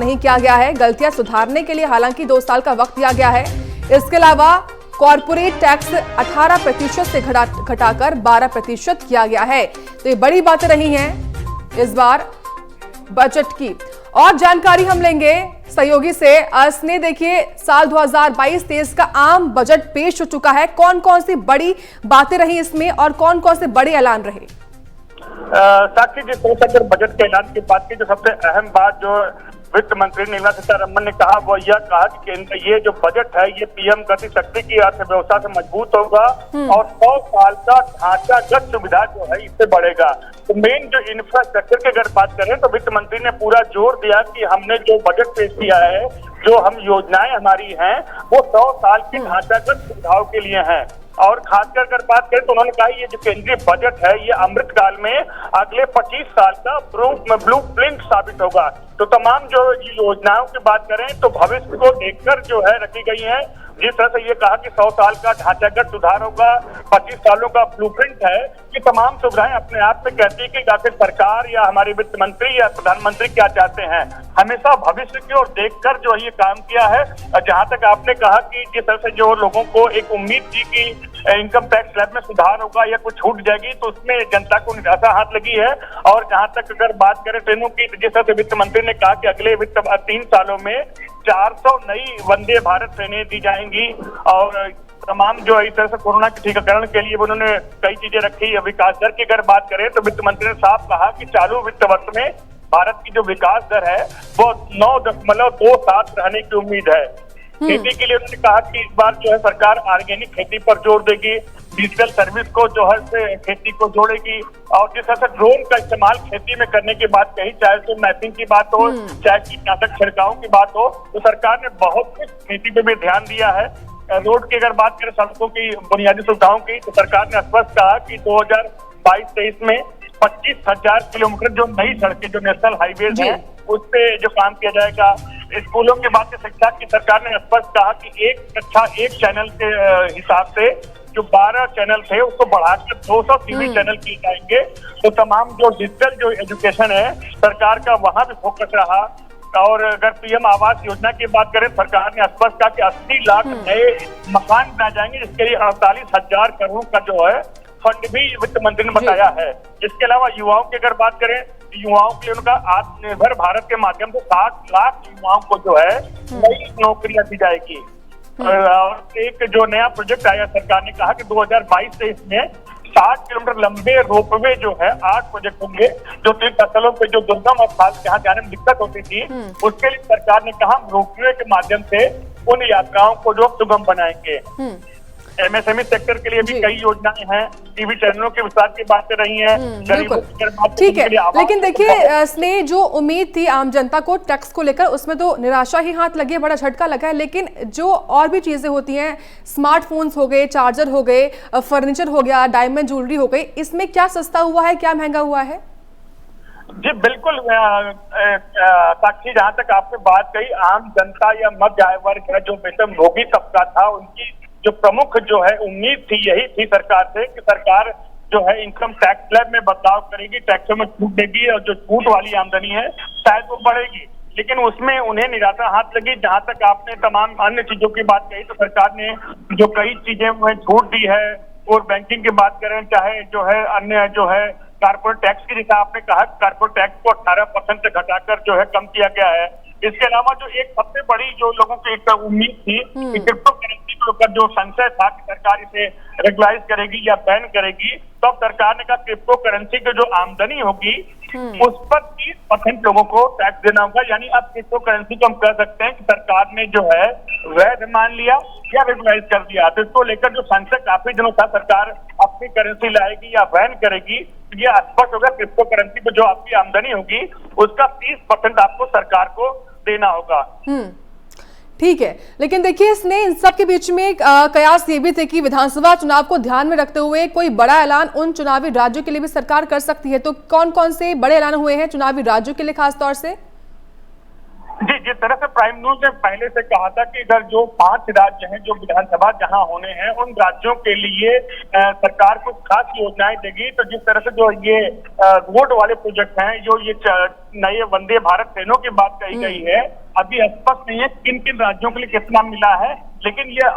नहीं किया गया है। गलतियां सुधारने के लिए हालांकि 2 साल का वक्त दिया गया है। इसके अलावा कॉर्पोरेट टैक्स 18% से घटाकर 12% किया गया है। तो ये बड़ी बातें रही हैं इस बार बजट की। और जानकारी हम लेंगे सहयोगी से। स्नेह, देखिए साल 2022-23 का आम बजट पेश हो चुका है। कौन कौन सी बड़ी बातें रही इसमें और कौन कौन से बड़े ऐलान रहे? साक्षी, जिस तरह से अगर बजट के ऐलान की बात की, जो सबसे अहम बात जो वित्त मंत्री निर्मला सीतारमण ने कहा वो यह कहा कि केंद्र ये जो बजट है ये पीएम गति शक्ति की अर्थव्यवस्था से मजबूत होगा और 100 साल का ढांचागत सुविधा जो है इससे बढ़ेगा। तो मेन जो इंफ्रास्ट्रक्चर की अगर बात करें तो वित्त मंत्री ने पूरा जोर दिया कि हमने जो बजट पेश किया है, जो हम योजनाएं हमारी हैं वो 100 साल की ढांचागत सुविधाओं के लिए हैं। और खासकर अगर बात करें तो उन्होंने कहा ये जो केंद्रीय बजट है ये अमृतकाल में अगले 25 साल का ब्लू प्रिंट साबित होगा। तो तमाम जो योजनाओं की बात करें तो भविष्य को देखकर जो है रखी गई है। जिस तरह से ये कहा कि 100 साल का ढांचागत सुधार होगा, 25 सालों का ब्लूप्रिंट है, कि तमाम सुविधाएं अपने आप में कहती है कि आखिर सरकार या हमारे वित्त मंत्री या प्रधानमंत्री क्या चाहते हैं। हमेशा भविष्य की ओर देखकर जो ये काम किया है। जहां तक आपने कहा कि जिस तरह से जो लोगों को एक उम्मीद थी कि इनकम टैक्स स्लैब में सुधार होगा या कुछ छूट जाएगी, तो उसमें जनता को निराशा हाथ लगी है। और जहां तक अगर बात करें ट्रेनों की, जिस तरह से वित्त मंत्री ने कहा कि अगले 3 सालों में 400 नई वंदे भारत ट्रेनें दी जाएंगी और तमाम जो इस तरह से कोरोना के टीकाकरण के लिए उन्होंने कई चीजें रखी। विकास दर की अगर बात करें तो वित्त मंत्री ने साफ कहा कि चालू वित्त वर्ष में भारत की जो विकास दर है वो 9.27 रहने की उम्मीद है। खेती के लिए उन्होंने कहा कि इस बार जो है सरकार ऑर्गेनिक खेती पर जोर देगी, डिजिटल सर्विस को जो है से खेती को जोड़ेगी और जिस तरह से ड्रोन का इस्तेमाल खेती में करने की बात कही, चाहे तो मैपिंग की बात हो चाहे कीटनाशक छिड़काव की बात हो, तो सरकार ने बहुत कुछ खेती पे भी ध्यान दिया है। रोड की अगर बात करें, सड़कों की बुनियादी सुविधाओं की, तो सरकार ने स्पष्ट कहा कि 2022-23 में 25,000 किलोमीटर जो नई सड़कें जो नेशनल हाईवेज है उस पे जो काम किया जाएगा। स्कूलों की बात शिक्षा की सरकार ने स्पष्ट कहा कि एक कक्षा एक चैनल के हिसाब से जो 12 चैनल थे उसको बढ़ाकर 200 टीवी चैनल किए जाएंगे। तो तमाम जो डिजिटल जो एजुकेशन है सरकार का वहां भी फोकस रहा। और अगर पीएम आवास योजना की बात करें, सरकार ने स्पष्ट कहा कि 80 लाख नए मकान बनाए जाएंगे, जिसके लिए 48,000 करोड़ का जो है फंड भी वित्त मंत्री ने बताया है। इसके अलावा युवाओं की अगर बात करें, युवाओं के लिए उनका आत्मनिर्भर भारत के माध्यम से 60 लाख युवाओं को जो है नई नौकरियां दी जाएगी। और एक जो नया प्रोजेक्ट आया, सरकार ने कहा कि 2022-23 में 60 किलोमीटर लंबे रोपवे जो है 8 प्रोजेक्ट होंगे, जो तीर्थस्थलों पे जो दुर्गम स्थान जहाँ जाने में दिक्कत होती थी उसके लिए सरकार ने कहा रोपवे के माध्यम से उन यात्राओं को जो सुगम बनाएंगे। एमएसएमई सेक्टर के लिए भी कई योजनाएं हैं, टीवी चैनलों के विस्तार की बातें रही हैं। ठीक है, लेकिन देखिए स्नेह, जो उम्मीद थी आम जनता को टैक्स को लेकर उसमें तो निराशा ही हाथ लगी है, बड़ा झटका लगा है। लेकिन जो और भी चीजें होती हैं, स्मार्टफोन्स हो गए, चार्जर हो गए, फर्नीचर हो गया, डायमंड ज्वेलरी हो गई, इसमें क्या सस्ता हुआ है, क्या महंगा हुआ है? जी बिल्कुल साक्षी, जहाँ तक आपने बात कही, आम जनता या मध्य आय वर्ग है जो वेतन भोगी तबका था, उनकी जो प्रमुख जो है उम्मीद थी यही थी सरकार से कि सरकार जो है इनकम टैक्स स्लैब में बदलाव करेगी, टैक्सों में छूट देगी और जो छूट वाली आमदनी है शायद वो बढ़ेगी। लेकिन उसमें उन्हें निराशा हाथ लगी। जहां तक आपने तमाम अन्य चीजों की बात कही, तो सरकार ने जो कई चीजें उन्हें छूट दी है। और बैंकिंग की बात करें, चाहे जो है अन्य जो है कारपोरेट टैक्स की, जैसा आपने कहा कारपोरेट टैक्स को 18% से घटाकर जो है कम किया गया है। इसके अलावा जो एक सबसे बड़ी जो लोगों की एक उम्मीद थी कि क्रिप्टो करेंसी को लेकर जो संशय था कि सरकार इसे रेगुलाइज करेगी या बैन करेगी, तो अब सरकार ने कहा क्रिप्टो करेंसी की जो आमदनी होगी उस पर 30% लोगों को टैक्स देना होगा। यानी अब क्रिप्टो करेंसी को हम कह सकते हैं कि सरकार ने जो है वैध मान लिया या रेगुलाइज कर दिया। तो इसको लेकर जो संशय काफी दिनों था सरकार अपनी करेंसी लाएगी या बैन करेगी, तो ये स्पष्ट होगा क्रिप्टो करेंसी पे जो आपकी आमदनी होगी उसका 30% आपको सरकार को देना होगा। ठीक है, लेकिन देखिए इसने इन सब के बीच में एक कयास ये भी थे कि विधानसभा चुनाव को ध्यान में रखते हुए कोई बड़ा ऐलान उन चुनावी राज्यों के लिए भी सरकार कर सकती है। तो कौन कौन से बड़े ऐलान हुए हैं चुनावी राज्यों के लिए खास तौर से? जी, जिस तरह से प्राइम न्यूज ने पहले से कहा था कि इधर जो 5 राज्य हैं जो विधानसभा जहां होने हैं उन राज्यों के लिए सरकार कुछ खास योजनाएं देगी, तो जिस तरह से जो ये रोड वाले प्रोजेक्ट हैं, जो ये नए वंदे भारत ट्रेनों की बात कही गई है, अभी स्पष्ट नहीं है किन किन राज्यों के लिए कितना मिला है, लेकिन ये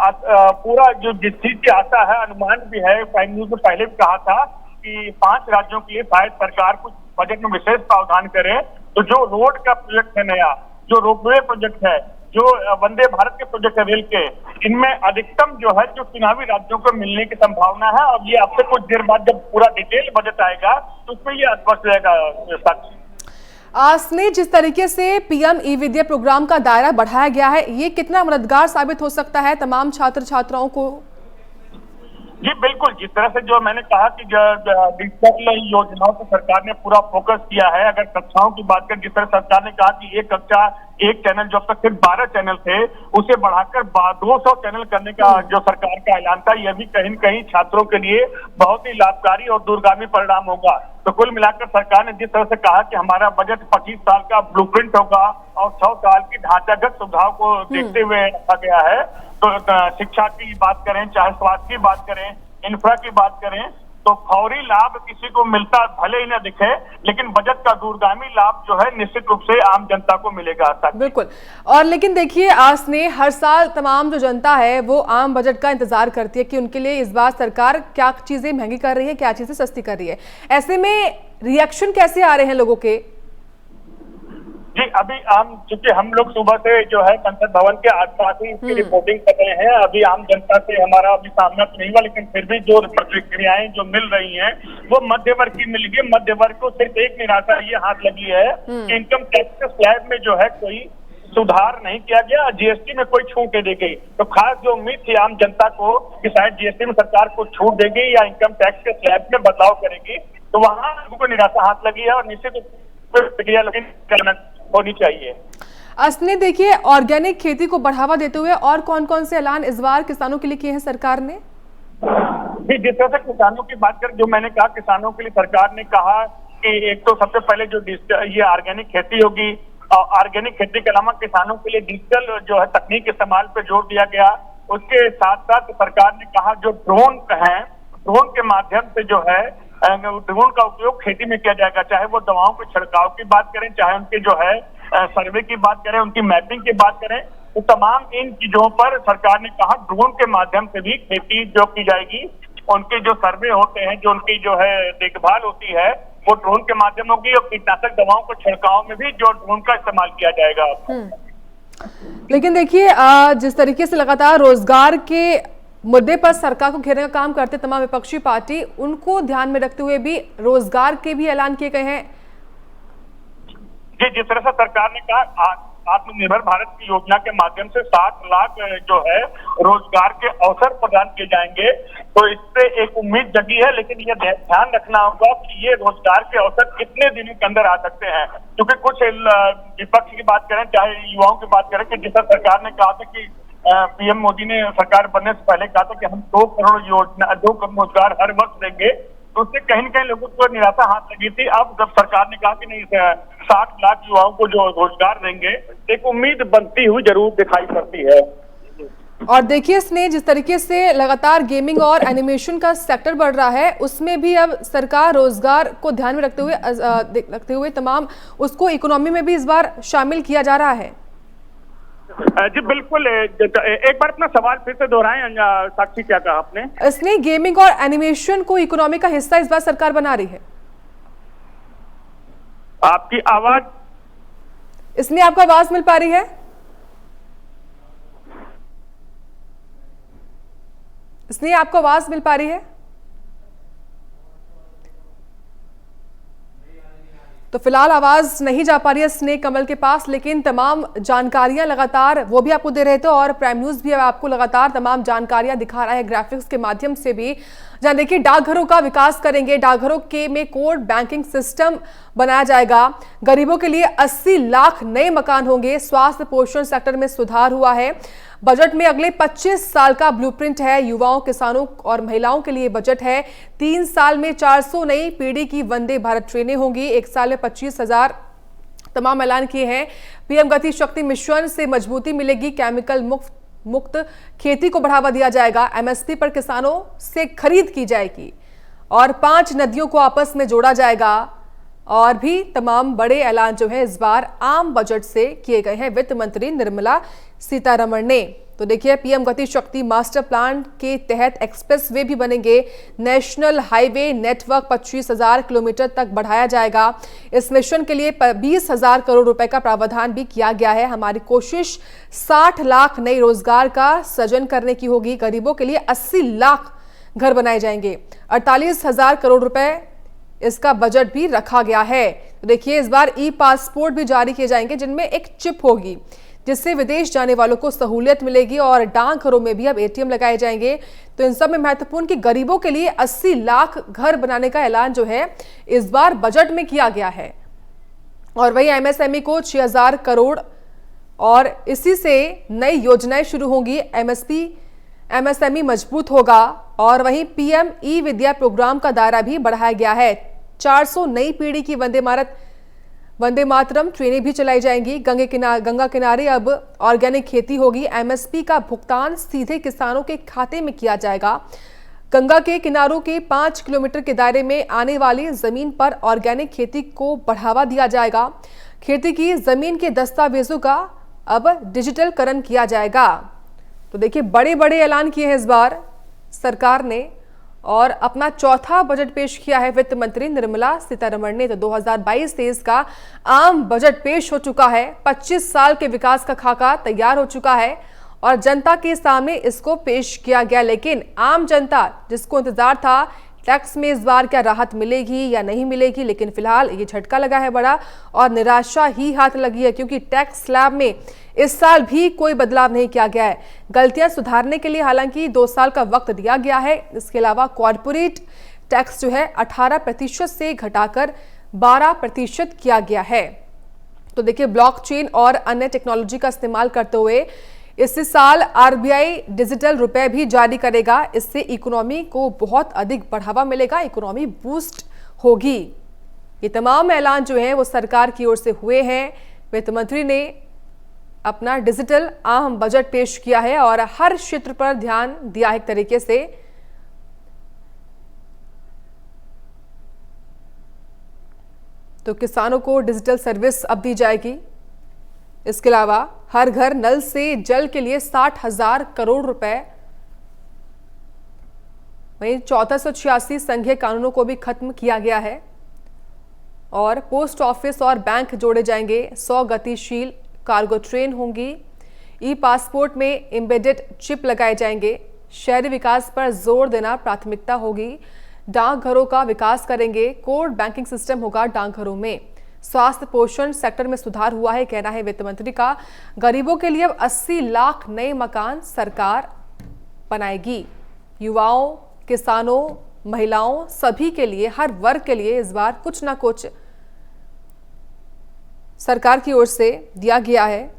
पूरा जो जिस चीज की आशा है, अनुमान भी है, प्राइम न्यूज ने पहले भी कहा था कि 5 राज्यों के लिए शायद सरकार कुछ बजट में विशेष प्रावधान करे। तो जो रोड का प्रोजेक्ट है नया, जो रोपवे प्रोजेक्ट है, जो वंदे भारत के प्रोजेक्ट है रेल के, इनमें अधिकतम जो है जो चुनावी राज्यों को मिलने की संभावना है। अब ये आपसे कुछ देर बाद जब पूरा डिटेल बजट आएगा तो उसमें ये स्पष्ट रहेगा। साक्षी, आसने जिस तरीके से पीएम ई विद्या प्रोग्राम का दायरा बढ़ाया गया है, ये कितना मददगार साबित हो सकता है तमाम छात्र छात्राओं को? जी बिल्कुल, जिस तरह से जो मैंने कहा कि डिजिटल योजनाओं पर सरकार ने पूरा फोकस किया है। अगर कक्षाओं की बात करें, जिस तरह सरकार ने कहा कि एक कक्षा एक चैनल, जो अब तक सिर्फ 12 चैनल थे, उसे बढ़ाकर 200 चैनल करने का जो सरकार का ऐलान था, यह भी कहीं न कहीं छात्रों के लिए बहुत ही लाभकारी और दूरगामी परिणाम होगा। तो कुल मिलाकर सरकार ने जिस तरह से कहा कि हमारा बजट 25 साल का ब्लूप्रिंट होगा और 100 साल की ढांचागत सुविधाओं को देखते हुए रखा गया है। तो शिक्षा की बात करें, चाहे स्वास्थ्य की बात करें, इंफ्रा की बात करें, तो फौरी लाभ किसी को मिलता भले ही न दिखे, लेकिन बजट का दूरगामी लाभ जो है निश्चित रूप से आम जनता को मिलेगा। बिल्कुल। और लेकिन देखिए, आस ने हर साल तमाम जो जनता है वो आम बजट का इंतजार करती है कि उनके लिए इस बार सरकार क्या चीजें महंगी कर रही है, क्या चीजें सस्ती कर रही है। ऐसे में रिएक्शन कैसे आ रहे हैं लोगों के? जी अभी चूंकि हम लोग सुबह से जो है संसद भवन के आसपास ही इसकी रिपोर्टिंग कर रहे हैं, अभी आम जनता से हमारा अभी सामना तो नहीं हुआ, लेकिन फिर भी जो प्रतिक्रियाएं जो मिल रही हैं वो मध्य वर्ग की मिल गई। मध्य वर्ग को सिर्फ एक निराशा ये हाथ लगी है कि इनकम टैक्स के स्लैब में जो है कोई सुधार नहीं किया गया, जीएसटी में कोई छूट दे गई। तो खास जो उम्मीद थी आम जनता को कि शायद जीएसटी में सरकार को छूट देगी या इनकम टैक्स के स्लैब में बदलाव करेगी, तो वहां लोगों को निराशा हाथ लगी है और निश्चित प्रतिक्रिया होनी चाहिए। असने देखिए, ऑर्गेनिक खेती को बढ़ावा देते हुए और कौन कौन से ऐलान इस बार किसानों के लिए किए हैं सरकार ने? जिस तरह से किसानों की बात करें, जो मैंने कहा किसानों के लिए सरकार ने कहा कि एक तो सबसे पहले जो ये ऑर्गेनिक खेती होगी, और ऑर्गेनिक खेती के अलावा किसानों के लिए डिजिटल जो है तकनीक इस्तेमाल पे जोर दिया गया। उसके साथ साथ सरकार ने कहा जो ड्रोन है, ड्रोन के माध्यम से जो है ड्रोन का उपयोग खेती में किया जाएगा, चाहे वो दवाओं के छिड़काव की बात करें, चाहे उनके जो है सर्वे की बात करें, उनकी मैपिंग की बात करें, तो तमाम इन चीजों पर सरकार ने कहा ड्रोन के माध्यम से भी खेती जो की जाएगी। उनके जो सर्वे होते हैं, जो उनकी जो है देखभाल होती है, वो ड्रोन के माध्यम होगी, और कीटनाशक दवाओं को छिड़काव में भी जो ड्रोन का इस्तेमाल किया जाएगा। लेकिन देखिए, जिस तरीके से लगातार रोजगार के मुद्दे पर सरकार को घेरने का काम करते तमाम विपक्षी पार्टी, उनको ध्यान में रखते हुए भी रोजगार के भी ऐलान किए गए हैं। जी जिस तरह से सरकार ने कहा आत्मनिर्भर भारत की योजना के माध्यम से 7 लाख जो है रोजगार के अवसर प्रदान किए जाएंगे, तो इससे एक उम्मीद जगी है। लेकिन यह ध्यान रखना होगा कि ये रोजगार के अवसर कितने दिनों के अंदर आ सकते हैं, क्योंकि कुछ विपक्ष की बात करें, चाहे युवाओं की बात करें, कि जिस तरह सरकार ने कहा था कि पीएम मोदी ने सरकार बनने से पहले कहा था कि हम 2 करोड़ रोजगार हर वर्ष देंगे, तो उससे कहीं न कहीं लोगों को निराशा हाथ लगी थी। अब जब सरकार ने कहा कि नहीं 60 लाख युवाओं को जो रोजगार देंगे, एक उम्मीद बनती हुई जरूर दिखाई पड़ती है। और देखिए, इसने जिस तरीके से लगातार गेमिंग और एनिमेशन का सेक्टर बढ़ रहा है, उसमें भी अब सरकार रोजगार को ध्यान में रखते हुए तमाम उसको इकोनॉमी में भी इस बार शामिल किया जा रहा है। जी बिल्कुल, एक बार अपना सवाल फिर से दोहराएं साक्षी, क्या कहा आपने? इसने गेमिंग और एनिमेशन को इकोनॉमी का हिस्सा इस बार सरकार बना रही है। आपकी आवाज, इसलिए आपको आवाज मिल पा रही है? इसलिए आपको आवाज मिल पा रही है? तो फिलहाल आवाज नहीं जा पा रही है स्नेक कमल के पास, लेकिन तमाम जानकारियां लगातार वो भी आपको दे रहे थे और प्राइम न्यूज भी आपको लगातार तमाम जानकारियां दिखा रहा है ग्राफिक्स के माध्यम से भी। जहां देखिए, डाकघरों का विकास करेंगे, डाकघरों के में कोड बैंकिंग सिस्टम बनाया जाएगा, गरीबों के लिए 80 लाख नए मकान होंगे, स्वास्थ्य पोषण सेक्टर में सुधार हुआ है। बजट में अगले 25 साल का ब्लूप्रिंट है, युवाओं, किसानों और महिलाओं के लिए बजट है। 3 साल में 400 नई पीढ़ी की वंदे भारत ट्रेनें होंगी, 1 साल में 25,000 तमाम ऐलान किए हैं। पीएम गति शक्ति मिशन से मजबूती मिलेगी, केमिकल मुक्त खेती को बढ़ावा दिया जाएगा, एमएसपी पर किसानों से खरीद की जाएगी और 5 नदियों को आपस में जोड़ा जाएगा। और भी तमाम बड़े ऐलान जो है इस बार आम बजट से किए गए हैं वित्त मंत्री निर्मला सीतारमण ने। तो देखिए, पीएम गति शक्ति मास्टर प्लान के तहत एक्सप्रेस वे भी बनेंगे, नेशनल हाईवे नेटवर्क 25,000 किलोमीटर तक बढ़ाया जाएगा। इस मिशन के लिए 20,000 करोड़ रुपए का प्रावधान भी किया गया है। हमारी कोशिश 60 लाख नए रोजगार का सृजन करने की होगी। गरीबों के लिए 80 लाख घर बनाए जाएंगे। 48,000 करोड़ रुपए इसका बजट भी रखा गया है। तो देखिए, इस बार ई पासपोर्ट भी जारी किए जाएंगे जिनमें एक चिप होगी, जिससे विदेश जाने वालों को सहूलियत मिलेगी और डाकघरों में भी अब एटीएम लगाए जाएंगे। तो इन सब में महत्वपूर्ण कि गरीबों के लिए 80 लाख घर बनाने का ऐलान जो है इस बार बजट में किया गया है। और वही एमएसएमई को 6,000 करोड़ और इसी से नई योजनाएं शुरू होंगी। एमएसएमई मजबूत होगा। और वहीं पीएम ई विद्या प्रोग्राम का दायरा भी बढ़ाया गया है। 400 नई पीढ़ी की वंदे मातरम ट्रेनें भी चलाई जाएंगी। गंगा किनारे अब ऑर्गेनिक खेती होगी। एमएसपी का भुगतान सीधे किसानों के खाते में किया जाएगा। गंगा के किनारों के 5 किलोमीटर के दायरे में आने वाली जमीन पर ऑर्गेनिक खेती को बढ़ावा दिया जाएगा। खेती की जमीन के दस्तावेजों का अब डिजिटलकरण किया जाएगा। तो देखिए, बड़े बड़े ऐलान किए हैं इस बार सरकार ने और अपना चौथा बजट पेश किया है वित्त मंत्री निर्मला सीतारमण ने। तो 2022-23 का आम बजट पेश हो चुका है। 25 साल के विकास का खाका तैयार हो चुका है और जनता के सामने इसको पेश किया गया। लेकिन आम जनता जिसको इंतजार था टैक्स में इस बार क्या राहत मिलेगी या नहीं मिलेगी, लेकिन फिलहाल ये झटका लगा है बड़ा और निराशा ही हाथ लगी है, क्योंकि टैक्स स्लैब में इस साल भी कोई बदलाव नहीं किया गया है। गलतियां सुधारने के लिए हालांकि 2 साल का वक्त दिया गया है। इसके अलावा कॉर्पोरेट टैक्स जो है 18% से घटाकर 12% किया गया है। तो देखिए, ब्लॉकचेन और अन्य टेक्नोलॉजी का इस्तेमाल करते हुए इस साल आरबीआई डिजिटल रुपए भी जारी करेगा। इससे इकोनॉमी को बहुत अधिक बढ़ावा मिलेगा, इकोनॉमी बूस्ट होगी। ये तमाम ऐलान जो हैं वो सरकार की ओर से हुए हैं। वित्त मंत्री ने अपना डिजिटल आम बजट पेश किया है और हर क्षेत्र पर ध्यान दिया है एक तरीके से। तो किसानों को डिजिटल सर्विस अब दी जाएगी। इसके अलावा हर घर नल से जल के लिए 60,000 करोड़ रुपए। वहीं 1486 संघीय कानूनों को भी खत्म किया गया है और पोस्ट ऑफिस और बैंक जोड़े जाएंगे। 100 गतिशील कार्गो ट्रेन होंगी। ई पासपोर्ट में एम्बेडेड चिप लगाए जाएंगे। शहरी विकास पर जोर देना प्राथमिकता होगी। डाकघरों का विकास करेंगे। कोर बैंकिंग सिस्टम होगा डाकघरों में। स्वास्थ्य पोषण सेक्टर में सुधार हुआ है, कहना है वित्त मंत्री का। गरीबों के लिए अब 80 लाख नए मकान सरकार बनाएगी। युवाओं, किसानों, महिलाओं सभी के लिए, हर वर्ग के लिए इस बार कुछ ना कुछ सरकार की ओर से दिया गया है।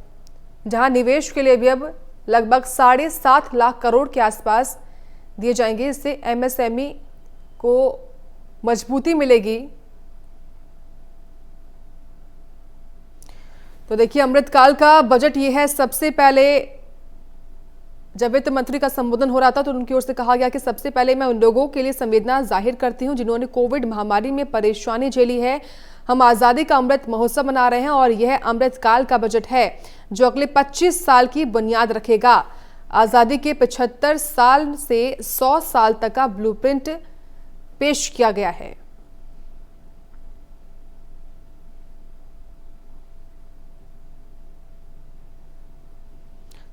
जहां निवेश के लिए भी अब लगभग 7.5 लाख करोड़ के आसपास दिए जाएंगे। इससे एमएसएमई को मजबूती मिलेगी। तो देखिए, अमृतकाल का बजट ये है। सबसे पहले जब वित्त मंत्री का संबोधन हो रहा था तो उनकी ओर से कहा गया कि सबसे पहले मैं उन लोगों के लिए संवेदना जाहिर करती हूं जिन्होंने कोविड महामारी में परेशानी झेली है। हम आज़ादी का अमृत महोत्सव मना रहे हैं और यह अमृतकाल का बजट है जो अगले 25 साल की बुनियाद रखेगा। आज़ादी के 75 साल से 100 साल तक का ब्लूप्रिंट पेश किया गया है।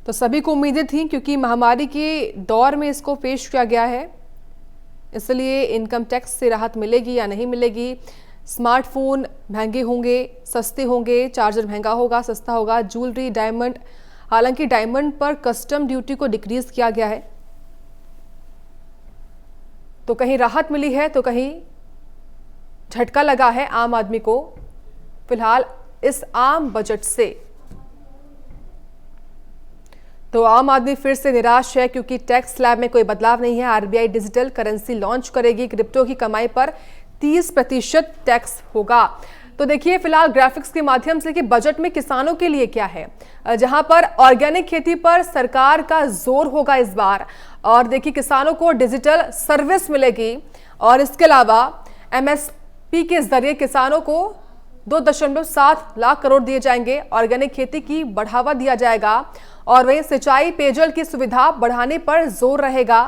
तो सभी को उम्मीदें थी, क्योंकि महामारी के दौर में इसको पेश किया गया है, इसलिए इनकम टैक्स से राहत मिलेगी या नहीं मिलेगी। स्मार्टफोन महंगे होंगे, सस्ते होंगे, चार्जर महंगा होगा, सस्ता होगा, ज्वेलरी, डायमंड। हालांकि डायमंड पर कस्टम ड्यूटी को डिक्रीज किया गया है। तो कहीं राहत मिली है तो कहीं झटका लगा है आम आदमी को फिलहाल इस आम बजट से। तो आम आदमी फिर से निराश है, क्योंकि टैक्स स्लैब में कोई बदलाव नहीं है। आरबीआई डिजिटल करेंसी लॉन्च करेगी। क्रिप्टो की कमाई पर 30% टैक्स होगा। तो देखिए फिलहाल ग्राफिक्स के माध्यम से कि बजट में किसानों के लिए क्या है, जहां पर ऑर्गेनिक खेती पर सरकार का जोर होगा इस बार, और देखिए किसानों को डिजिटल सर्विस मिलेगी, और इसके अलावा एमएसपी के जरिए किसानों को 2.7 लाख करोड़ दिए जाएंगे, ऑर्गेनिक खेती की बढ़ावा दिया जाएगा, और वहीं सिंचाई पेयजल की सुविधा बढ़ाने पर जोर रहेगा,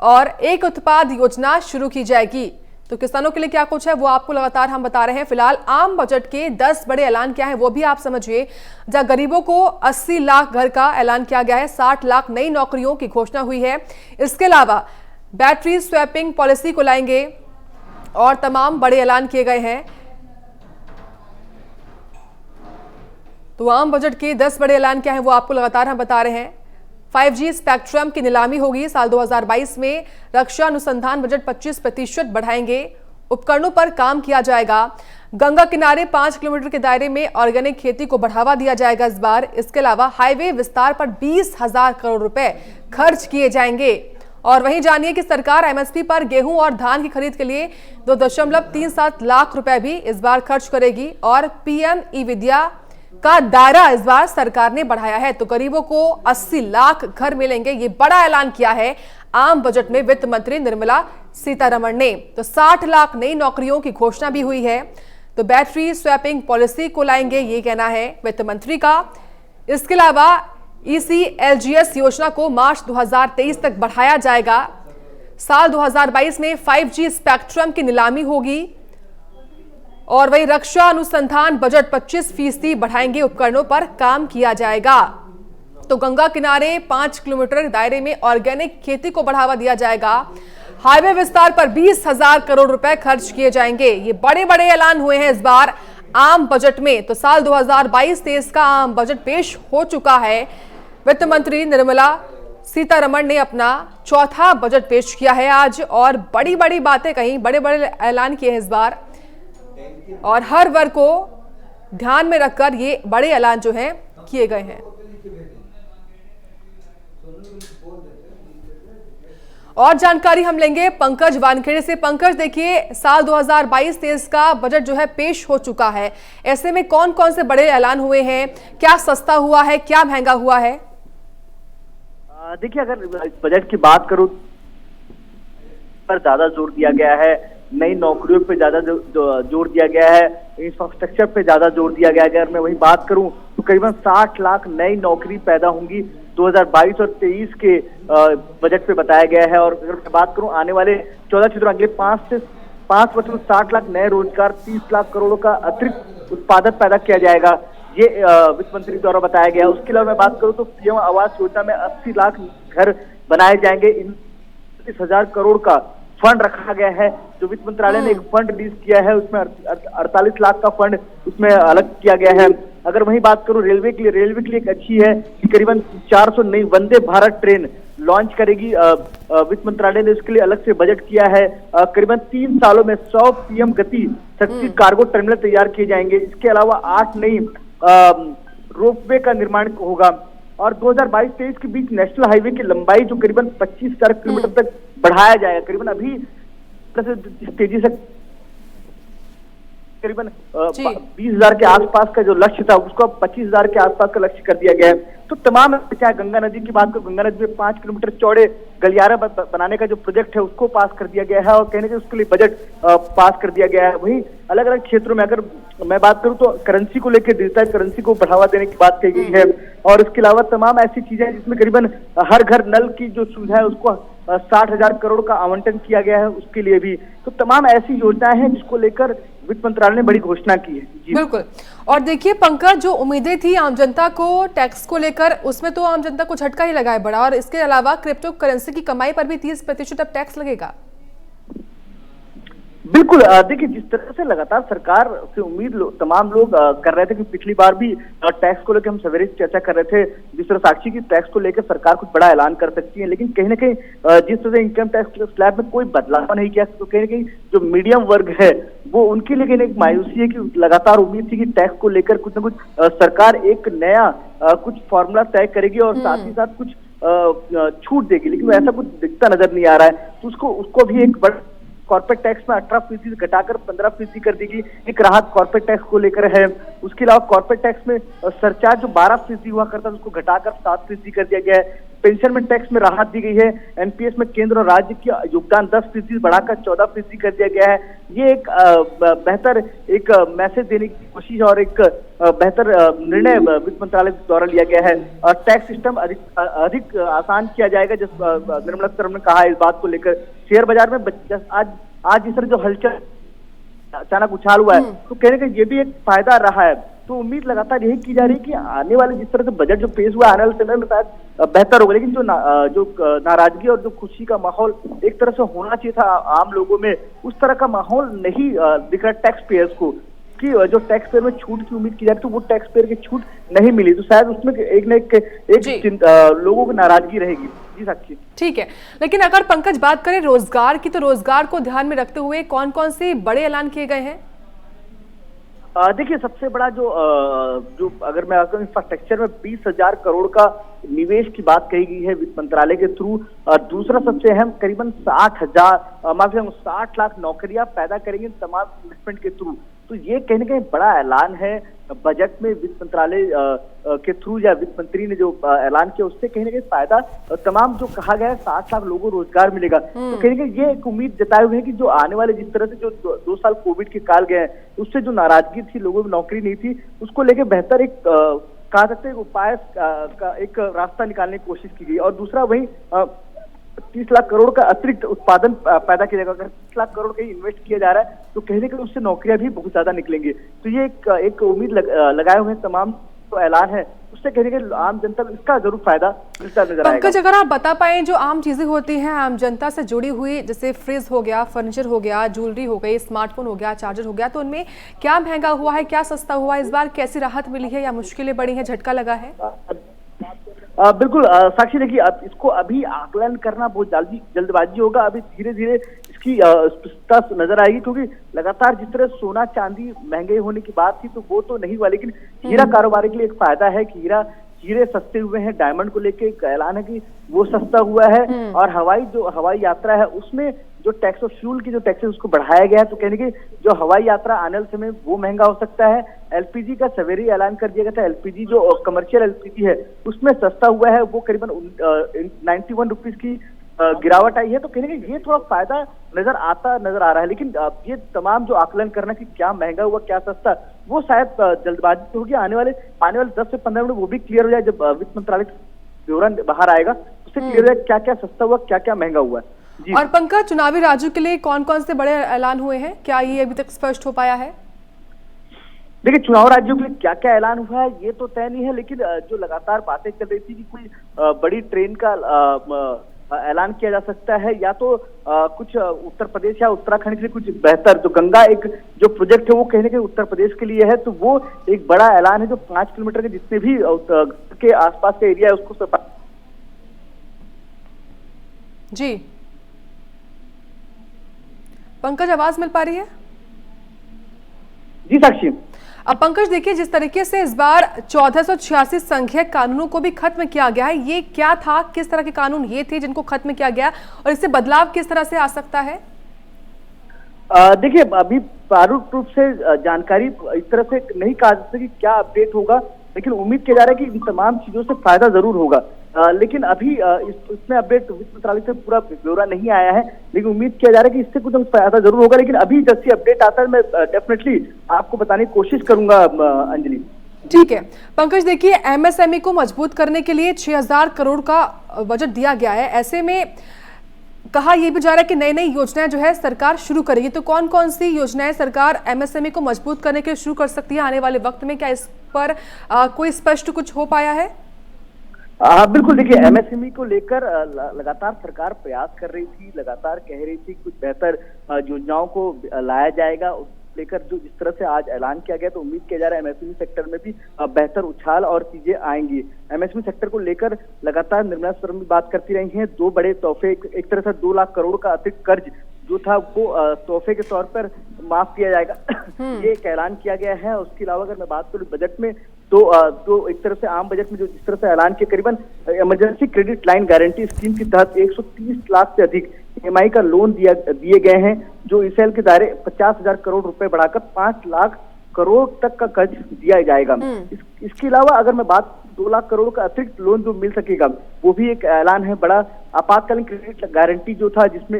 और एक उत्पाद योजना शुरू की जाएगी। तो किसानों के लिए क्या कुछ है वो आपको लगातार हम बता रहे हैं। फिलहाल आम बजट के 10 बड़े ऐलान क्या है वो भी आप समझिए। जहां गरीबों को 80 लाख घर का ऐलान किया गया है, 60 लाख नई नौकरियों की घोषणा हुई है। इसके अलावा बैटरी स्वैपिंग पॉलिसी को लाएंगे और तमाम बड़े ऐलान किए गए हैं। तो आम बजट के 10 बड़े ऐलान क्या है वो आपको लगातार हम बता रहे हैं। 5G स्पेक्ट्रम की नीलामी होगी साल 2022 में। रक्षा अनुसंधान बजट 25% बढ़ाएंगे। उपकरणों पर काम किया जाएगा। गंगा किनारे 5 किलोमीटर के दायरे में ऑर्गेनिक खेती को बढ़ावा दिया जाएगा इस बार। इसके अलावा हाईवे विस्तार पर 20,000 करोड़ रुपए खर्च किए जाएंगे। और वहीं जानिए कि सरकार एमएसपी पर गेहूं और धान की खरीद के लिए 2.37 लाख रुपए भी इस बार खर्च करेगी। और पीएम ई विद्या का दायरा इस बार सरकार ने बढ़ाया है। तो गरीबों को 80 लाख घर मिलेंगे, ये बड़ा ऐलान किया है आम बजट में वित्त मंत्री निर्मला सीतारमण ने। तो 60 लाख नई नौकरियों की घोषणा भी हुई है। तो बैटरी स्वैपिंग पॉलिसी को लाएंगे, ये कहना है वित्त मंत्री का। इसके अलावा ECLGS योजना को मार्च 2023 तक बढ़ाया जाएगा। साल 2022 में 5G स्पेक्ट्रम की नीलामी होगी। और वही रक्षा अनुसंधान बजट 25% बढ़ाएंगे, उपकरणों पर काम किया जाएगा। तो गंगा किनारे 5 किलोमीटर दायरे में ऑर्गेनिक खेती को बढ़ावा दिया जाएगा। हाईवे विस्तार पर 20,000 करोड़ रुपए खर्च किए जाएंगे। ये बड़े बड़े ऐलान हुए हैं इस बार आम बजट में। तो साल 2022-23 का आम बजट पेश हो चुका है। वित्त मंत्री निर्मला सीतारमण ने अपना चौथा बजट पेश किया है आज, और बड़ी बड़ी बातें कही, बड़े बड़े ऐलान किए हैं इस बार, और हर वर्ग को ध्यान में रखकर ये बड़े ऐलान जो हैं किए गए हैं। और जानकारी हम लेंगे पंकज वानखेड़े से। पंकज, देखिए साल 2022-23 का बजट जो है पेश हो चुका है। ऐसे में कौन कौन से बड़े ऐलान हुए हैं? क्या सस्ता हुआ है, क्या महंगा हुआ है? देखिए, अगर बजट की बात करूं पर ज्यादा जोर दिया गया है, नई नौकरियों पे ज्यादा जोर दिया गया है, इंफ्रास्ट्रक्चर पे ज्यादा जोर दिया गया है। अगर मैं वही बात करूं तो करीबन 60 लाख नई नौकरी पैदा होंगी 2022 और 23 के बजट पे बताया गया है। और अगर मैं बात करूं आने वाले 14 क्षेत्रों अगले 5 वर्ष में 60 लाख नए रोजगार, 30 लाख करोड़ों का अतिरिक्त उत्पादन पैदा किया जाएगा, ये वित्त मंत्री द्वारा बताया गया। उसके अलावा मैं बात करूं तो पीएम आवास योजना में 80 लाख घर बनाए जाएंगे। 30,000 करोड़ का फंड रखा गया है। जो वित्त मंत्रालय ने एक फंड रिलीज किया है उसमें 48 लाख का फंड उसमें अलग किया गया है। अगर वही बात करूं रेलवे के लिए एक अच्छी है कि करीबन 400 नई वंदे भारत ट्रेन लॉन्च करेगी। वित्त मंत्रालय ने इसके लिए अलग से बजट किया है। करीबन 3 सालों में 100 पीएम गति शक्ति कार्गो टर्मिनल तैयार किए जाएंगे। इसके अलावा 8 नई रोपवे का निर्माण होगा। और 2022-23 के बीच नेशनल हाईवे की लंबाई जो करीबन 25,000 किलोमीटर तक बढ़ाया जाएगा। करीबन अभी तेजी से करीबन 20,000 के आसपास का जो लक्ष्य था उसको अब 25,000 के आसपास का लक्ष्य कर दिया गया है। तो तमाम, चाहे गंगा नदी की बात करो, गंगा नदी में 5 किलोमीटर चौड़े गलियारा बनाने का जो प्रोजेक्ट है उसको पास कर दिया गया है और कहने के उसके लिए बजट पास कर दिया गया है। वहीं अलग अलग क्षेत्रों में अगर मैं बात करूं तो करेंसी को लेकर डिजिटल करेंसी को बढ़ावा देने की बात कही गई है। और इसके अलावा तमाम ऐसी चीजें जिसमें करीबन हर घर नल की जो सुविधा है उसको 60,000 करोड़ का आवंटन किया गया है उसके लिए भी। तो तमाम ऐसी योजनाएं हैं जिसको लेकर वित्त मंत्रालय ने बड़ी घोषणा की है। जी बिल्कुल। और देखिए पंकज, जो उम्मीदें थी आम जनता को टैक्स को लेकर, उसमें तो आम जनता को झटका ही लगा है बड़ा। और इसके अलावा क्रिप्टो करेंसी की कमाई पर भी 30% अब टैक्स लगेगा। बिल्कुल। देखिए, जिस तरह से लगातार सरकार से उम्मीद तमाम लोग कर रहे थे कि पिछली बार भी टैक्स को लेकर हम सवेरे चर्चा कर रहे थे, जिस तरह साक्षी की टैक्स को लेकर सरकार कुछ बड़ा ऐलान कर सकती है, लेकिन कहीं ना कहीं जिस तरह से इनकम टैक्स स्लैब में कोई बदलाव नहीं किया, तो कहीं ना कहीं जो मीडियम वर्ग है वो उनके लिए कहीं एक मायूसी है कि लगातार उम्मीद थी कि टैक्स को लेकर कुछ ना कुछ सरकार एक नया कुछ फॉर्मूला तय करेगी और साथ ही साथ कुछ छूट देगी, लेकिन ऐसा कुछ दिखता नजर नहीं आ रहा है। तो उसको भी एक बड़ा कॉर्पोरेट टैक्स में 18% घटाकर 15% कर दी गई, एक राहत कॉर्पोरेट टैक्स को लेकर है। उसके अलावा कॉर्पोरेट टैक्स में सरचार्ज जो 12% हुआ करता था उसको घटाकर 7% कर दिया गया है। पेंशन में टैक्स में राहत दी गई है। एनपीएस में केंद्र और राज्य की योगदान 10% बढ़ाकर 14% कर दिया गया है। ये एक बेहतर एक मैसेज देने की कोशिश और एक बेहतर निर्णय वित्त मंत्रालय द्वारा लिया गया है। टैक्स सिस्टम अधिक आसान किया जाएगा, जिस निर्मला सीतारमण ने कहा है इस बात को लेकर। शेयर बाजार में आज इस तरह जो हलचल अचानक उछाल हुआ है, तो कहने का ये भी एक फायदा रहा है। तो उम्मीद लगातार यही की जा रही है कि आने वाले जिस तरह से बजट जो पेश हुआ आने वाले समय में शायद बेहतर होगा। लेकिन जो नाराजगी और जो खुशी का माहौल एक तरह से होना चाहिए था आम लोगों में, उस तरह का माहौल नहीं दिख रहा टैक्स पेयर्स को, कि जो टैक्स पेयर में छूट की उम्मीद की जा रही तो वो टैक्स पेयर की छूट नहीं मिली, तो शायद उसमें एक न एक लोगों की नाराजगी रहेगी। जी साक्षी, ठीक है। लेकिन अगर पंकज बात करें रोजगार की, तो रोजगार को ध्यान में रखते हुए कौन कौन से बड़े ऐलान किए गए हैं? देखिए, सबसे बड़ा जो अगर मैं इंफ्रास्ट्रक्चर में 20,000 करोड़ का निवेश की बात कही गई है वित्त मंत्रालय के थ्रू। दूसरा सबसे अहम करीबन 60 लाख नौकरियां पैदा करेंगे तमाम इन्वेस्टमेंट के थ्रू। तो ये कहीं ना कहीं बड़ा ऐलान है बजट में वित्त मंत्रालय के थ्रू, या वित्त मंत्री ने जो ऐलान किया उससे कहीं ना कहीं फायदा तमाम जो कहा गया है 60 लाख लोगों को रोजगार मिलेगा। तो कहीं ना कहीं ये एक उम्मीद जताए हुए है कि जो आने वाले जिस तरह से जो 2 साल कोविड के काल गए हैं उससे जो नाराजगी थी, लोगों में नौकरी नहीं थी, उसको लेकर बेहतर एक कहा सकते हैं उपाय का एक रास्ता निकालने की कोशिश की गई। और दूसरा वही 30 लाख करोड़ का अतिरिक्त उत्पादन पैदा किया जाएगा। अगर 30 लाख करोड़ कहीं इन्वेस्ट किया जा रहा है तो कहीं ना कहीं उससे नौकरियां भी बहुत ज्यादा निकलेंगी। तो ये एक उम्मीद लगाए हुए तमाम तो ऐलान है, उससे कहीं ना कहीं आम जनता को इसका जरूर फायदा मिलता नजर आएगा। पंकज, अगर आप बता पाएं जो आम चीजें होती हैं आम जनता से जुड़ी हुई, जैसे फ्रिज हो गया, फर्नीचर हो गया, ज्वेलरी हो गई, स्मार्टफोन हो गया, चार्जर हो गया, तो उनमें क्या महंगा हुआ है, क्या सस्ता हुआ है, इस बार कैसी राहत मिली है या मुश्किलें बढ़ी हैं, झटका लगा है? बिल्कुल साक्षी, देखिए अब इसको अभी आकलन करना बहुत जल्दबाजी होगा। अभी धीरे धीरे इसकी स्पष्टता नजर आएगी, क्योंकि लगातार जिस तरह सोना चांदी महंगे होने की बात थी तो वो तो नहीं हुआ, लेकिन हीरा कारोबारी के लिए एक फायदा है कि हीरे सस्ते हुए हैं। डायमंड को लेके एक ऐलान है कि वो सस्ता हुआ है। और हवाई यात्रा है उसमें जो टैक्स और फ्यूल की जो टैक्सेस उसको बढ़ाया गया है, तो कहने की जो हवाई यात्रा आने वाले समय वो महंगा हो सकता है। एलपीजी का सवेरे ऐलान कर दिया गया था। एलपीजी जो कमर्शियल एलपीजी है उसमें सस्ता हुआ है, वो करीबन 91 रुपीज की गिरावट आई है। तो कहने की ये थोड़ा फायदा नजर आ रहा है। लेकिन ये तमाम जो आकलन करना कि क्या महंगा हुआ क्या सस्ता, वो शायद जल्दबाजी होगी। आने वाले 10 से 15 मिनट वो भी क्लियर हो जाए, जब वित्त मंत्रालय ब्यौरा बाहर आएगा उससे क्लियर हो जाए क्या क्या सस्ता हुआ, क्या क्या महंगा हुआ है। और पंकज, चुनावी राज्यों के लिए कौन कौन से बड़े ऐलान हुए हैं, क्या ये अभी तक स्पष्ट हो पाया है? देखिए, चुनाव राज्यों के लिए क्या क्या ऐलान हुआ है ये तो तय नहीं है, लेकिन जो लगातार बातें चल रही थी कि कोई बड़ी ट्रेन का ऐलान किया जा सकता है, या तो कुछ उत्तर प्रदेश या उत्तराखंड के लिए कुछ बेहतर जो गंगा एक जो प्रोजेक्ट है वो कहीं ना कहीं उत्तर प्रदेश के लिए है। तो वो एक बड़ा ऐलान है जो 5 किलोमीटर के जितने भी के आसपास का एरिया है उसको जी। पंकज, आवाज मिल पा रही है? जी साक्षी। अब पंकज देखिए, जिस तरीके से इस बार 1486 संघीय कानूनों को भी खत्म किया गया है, ये क्या था, किस तरह के कानून ये थे जिनको खत्म किया गया और इससे बदलाव किस तरह से आ सकता है? देखिए, अभी प्रारूप रूप से जानकारी इस तरह से नहीं कहा जा सकता कि क्या अपडेट होगा, लेकिन उम्मीद किया जा रहा है कि इन तमाम चीजों से फायदा जरूर होगा। लेकिन अभी इसमें अपडेट वित्त मंत्रालय से पूरा ब्यौरा नहीं आया है, लेकिन उम्मीद किया जा रहा है कि इससे कुछ फायदा जरूर होगा। लेकिन अभी जैसे अपडेट आता है मैं डेफिनेटली आपको बताने की कोशिश करूंगा अंजलि। ठीक है पंकज, देखिए एमएसएमई को मजबूत करने के लिए 6000 करोड़ का बजट दिया गया है। ऐसे में कहा यह भी जा रहा है कि नई नई योजनाएं जो है सरकार शुरू करेगी, तो कौन कौन सी योजनाएं सरकार एमएसएमई को मजबूत करने के लिए शुरू कर सकती है आने वाले वक्त में? क्या इस पर कोई स्पष्ट कुछ हो पाया है? बिल्कुल, देखिए एमएसएमई को लेकर लगातार सरकार प्रयास कर रही थी, लगातार कह रही थी कुछ बेहतर योजनाओं को लाया जाएगा। लेकर जो जिस तरह से आज ऐलान किया गया, तो उम्मीद किया जा रहा है एमएसएमई सेक्टर में भी बेहतर उछाल और चीजें आएंगी। एमएसएमई सेक्टर को लेकर लगातार निर्मला सीतारमण बात करती रही हैं। 2 बड़े तोहफे, एक तरह से 2 लाख करोड़ का अतिरिक्त कर्ज जो था वो तोहफे के तौर पर माफ किया जाएगा, ये एक ऐलान किया गया है। उसके अलावा अगर मैं बात करूं बजट में, तो एक तरह से आम बजट में जो जिस तरह से ऐलान किया, करीबन emergency credit line guarantee scheme के तहत 130 लाख से अधिक EMI का लोन दिए गए हैं, जो ECL के दायरे 50,000 करोड़ रुपए बढ़ाकर 5 लाख करोड़ तक का कर्ज दिया जाएगा। इसके अलावा अगर मैं बात 2 लाख करोड़ का अतिरिक्त लोन जो मिल सकेगा, वो भी एक ऐलान है बड़ा। आपातकालीन क्रेडिट गारंटी जो था, जिसमें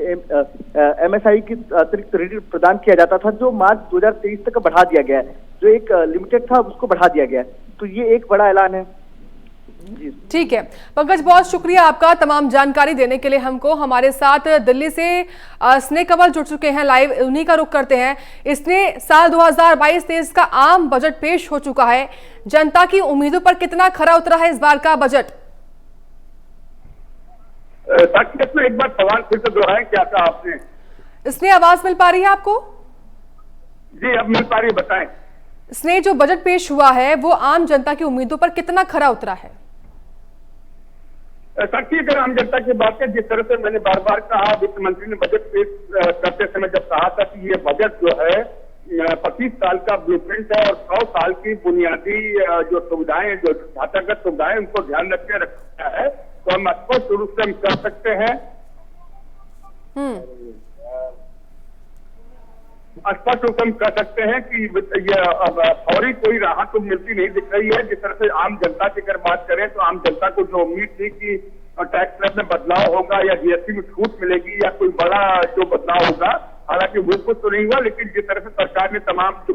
MSI की अतिरिक्त क्रेडिट प्रदान किया जाता था, जो मार्च 2023 तक बढ़ा दिया गया है। जो एक लिमिटेड था उसको बढ़ा दिया गया है। तो ये एक बड़ा ऐलान है। ठीक है पंकज, बहुत शुक्रिया आपका तमाम जानकारी देने के लिए हमको। हमारे साथ दिल्ली से स्नेह कंवल जुड़ चुके हैं लाइव, उन्हीं का रुख करते हैं। स्नेह, साल 2022-23 का आम बजट पेश हो चुका है, जनता की उम्मीदों पर कितना खरा उतरा है इस बार का बजट? एक बार सवाल फिर से दोहराएं, क्या कहा आपने? स्नेह, आवाज मिल पा रही है आपको? जी अब मिल पा रही है, बताएं। स्नेह, जो बजट पेश हुआ है वो आम जनता की उम्मीदों पर कितना खरा उतरा है? साक्षी, अगर आम जनता की बात है, जिस तरह से मैंने बार बार कहा, वित्त मंत्री ने बजट पेश करते समय जब कहा था कि ये बजट जो है 25 साल का ब्लूप्रिंट है और 100 साल की बुनियादी जो सुविधाएं, जो ढांचागत सुविधाएं, उनको ध्यान रखकर रखा है, तो हम स्पष्ट रूप से हम कर सकते हैं, स्पष्ट रूप से हम कह सकते हैं कि ये फौरी कोई राहत तो मिलती नहीं दिख रही है। जिस तरह से आम जनता की अगर बात करें, तो आम जनता को जो उम्मीद थी कि टैक्स रेट में बदलाव होगा या GST में छूट मिलेगी या कोई बड़ा जो बदलाव होगा, हालांकि वो कुछ तो नहीं हुआ, लेकिन जिस तरह से सरकार ने तमाम जो